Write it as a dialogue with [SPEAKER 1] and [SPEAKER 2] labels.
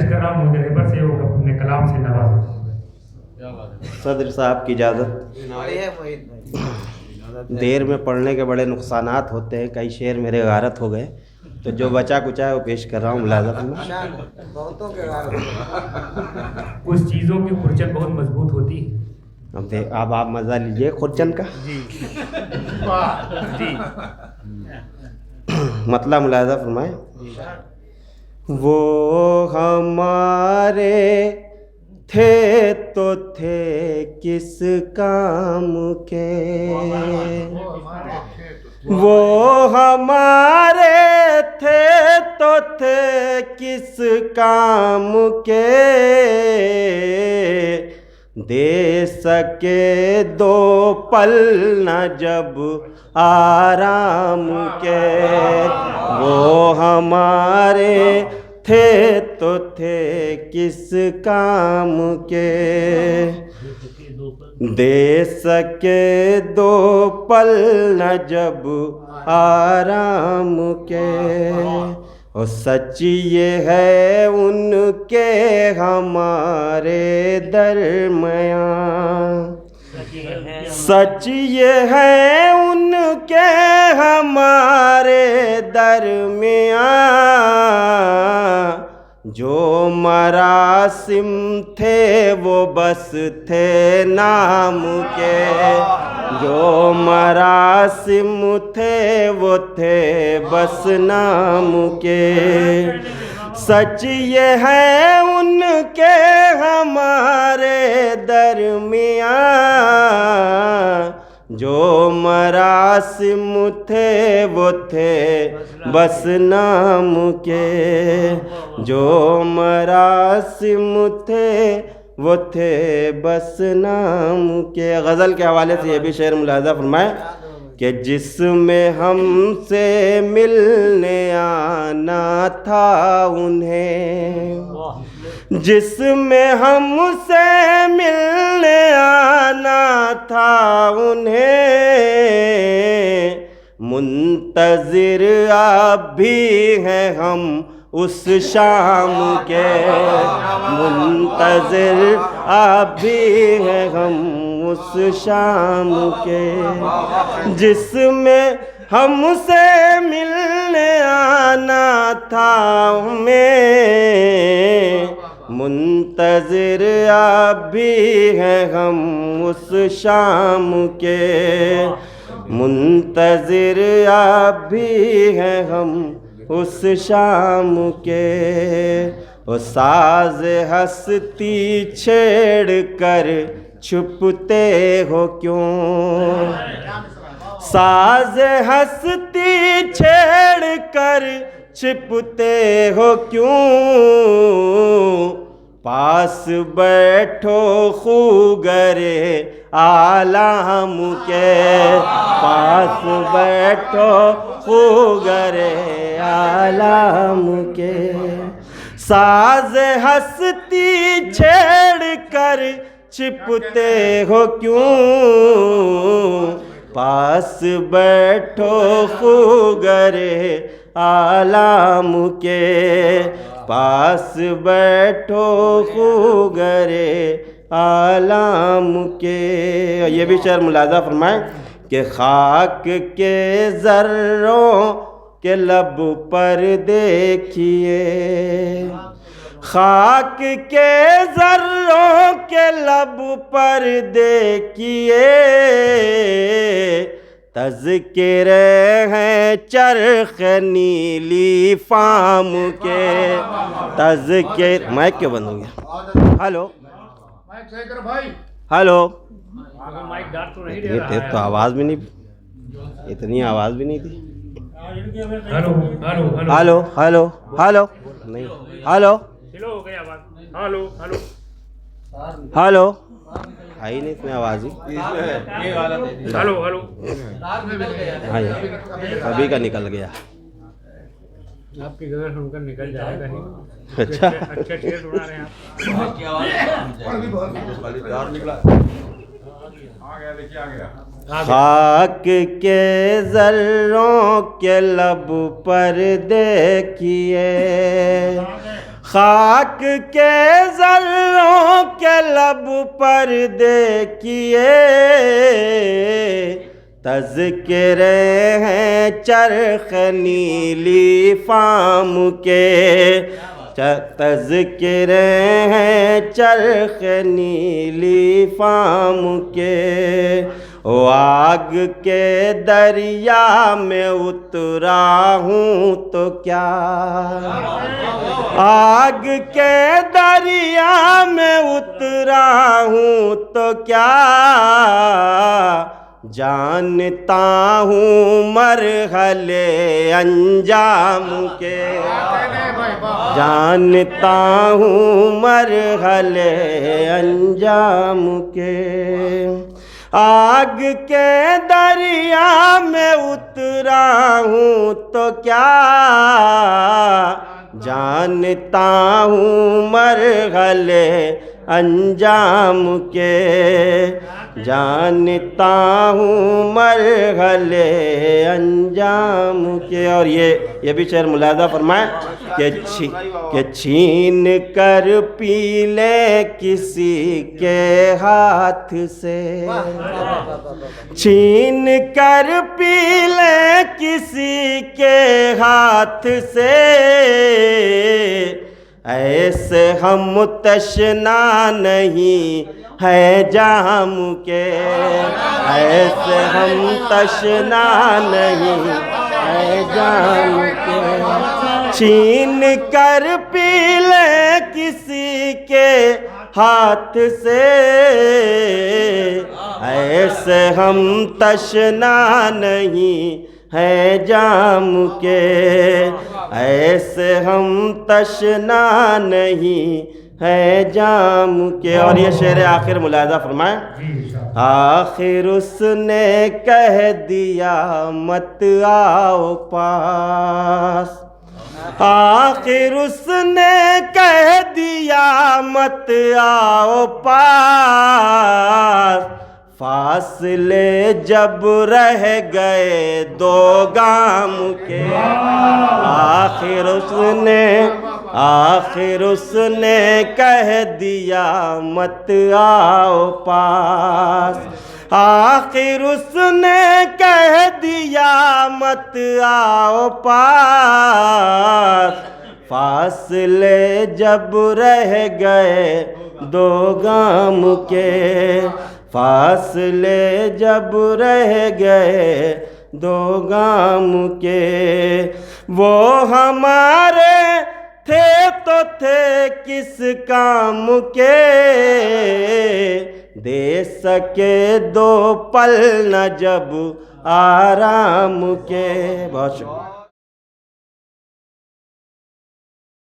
[SPEAKER 1] गुजारिश कर रहा हूँ मुझे लेबर से वो अपने कलाम से नवाजें।
[SPEAKER 2] सदर साहब की इजाज़त। देर में पढ़ने के बड़े नुकसानात होते हैं, कई शेर मेरे गारत हो गए, तो जो बचा कुचा है वो पेश कर रहा हूँ मुलाज़ा फरमाएं।
[SPEAKER 1] कुछ चीज़ों की खुरचन बहुत मजबूत होती है।
[SPEAKER 2] अब आप मज़ा लीजिए खुरचन का।
[SPEAKER 1] जी जी
[SPEAKER 2] मतलब मुलाज़ा फरमाएं। वो हमारे थे तो थे किस काम के, वो हमारे थे तो थे किस काम के, दे सके दो पल न जब आराम के, वो हमारे थे तो थे किस काम के, दे सके दो पल न जब आराम के। और सच ये है उनके हमारे दरमियाँ, सच ये है उनके हमारे दरमियाँ, जो मरासिम थे वो बस थे नाम के, जो मरासिम थे वो थे बस नाम के। सच ये है उनके हमारे दरमियाँ, जो मरासिम थे वो थे बस नाम के, जो मरासिम थे वो थे बस नाम के। गज़ल के हवाले से ये भी शेर मुलाज़ा फरमाएं कि जिसमें हमसे मिलने आना था उन्हें, जिसमें हमसे मिलने आना था उन्हें, मुंतज़िर आप भी हैं हम उस शाम के, मुंतज़िर आप भी हैं हम उस शाम के, जिसमें हमसे मिलने आना था हमें, मुंतज़िर आप भी हैं हम उस शाम के, मुंतज़िर आप भी हैं हम उस शाम के। वो साज़ हस्ती छेड़ कर छुपते हो क्यों, साज़ हस्ती छेड़ कर छिपते हो क्यों, पास बैठो खूगरे आलम के, पास बैठो खूगरे आलम के। साज़ हस्ती छेड़ कर छिपते हो क्यों, पास बैठो खूगरे आलम के, पास बैठो खूगरे आलम के। ये भी शेर मुलाज़ा फरमाएं कि खाक के ज़र्रों के लब पर देखिए, खाक के ज़र्रों के लब पर देखिए, तज़किरे हैं चरख़ नीली फाम के, तज़किर माइक क्यों बंद हो गया? हेलो हेलो, ये तो आवाज़ भी नहीं, इतनी आवाज़ भी नहीं थी।
[SPEAKER 1] Hello hello
[SPEAKER 2] hello hello hello नहीं, हेलो
[SPEAKER 1] हेलो हो गई आवाज़, हेलो हेलो
[SPEAKER 2] हेलो, आई नहीं इसमें आवाज़ ही।
[SPEAKER 1] हेलो हेलो
[SPEAKER 2] हाँ जी, अभी का निकल गया।
[SPEAKER 1] आपकी गज़ल सुनकर निकल जाएगा ही।
[SPEAKER 2] अच्छा
[SPEAKER 1] अच्छे शेर सुना रहे हैं आप।
[SPEAKER 2] खाक के ज़र्रों के लब पर देखिए, खाक के ज़र्रों के लब पर देखिए तज़किरे हैं चरख़ नीली फाम के, तज़किरे हैं चरख़ नीली फाम के। ओ आग के दरिया में उतरा हूँ तो क्या, आग के दरिया में उतरा हूँ तो क्या, जानता हूँ मरहले अंजाम के, जानता हूँ मरहले अंजाम के। आग के दरिया में उतरा हूँ तो क्या, जानता हूँ मरहले अंजाम के, जानता हूँ मरहले अंजाम के। और ये भी शेर मुलाज़ा फरमाए कि छीन कर पी ले किसी के हाथ से, छीन कर पी ले किसी के हाथ से, ऐसे हम तशना नहीं है जाम के, ऐसे हम तशना नहीं है जाम के। छीन कर पी ले किसी के हाथ से, ऐसे हम तशना नहीं है जाम के, ऐसे हम तशना नहीं है जाम के। और ये शेर आखिर मुलाज़ा फरमाएं। आखिर उसने कह दिया मत आओ पास, आखिर उसने कह दिया मत आओ पास, फासले जब रह गए दो गाम के। आखिर उसने कह दिया मत आओ पास, आखिर उसने कह दिया मत आओ पास, फासले जब रह गए दो गाम के, फासले जब रह गए दो गाम के। वो हमारे थे तो थे किस काम के, दे सके दो पल न जब आराम के। बहुत शुक्रिया।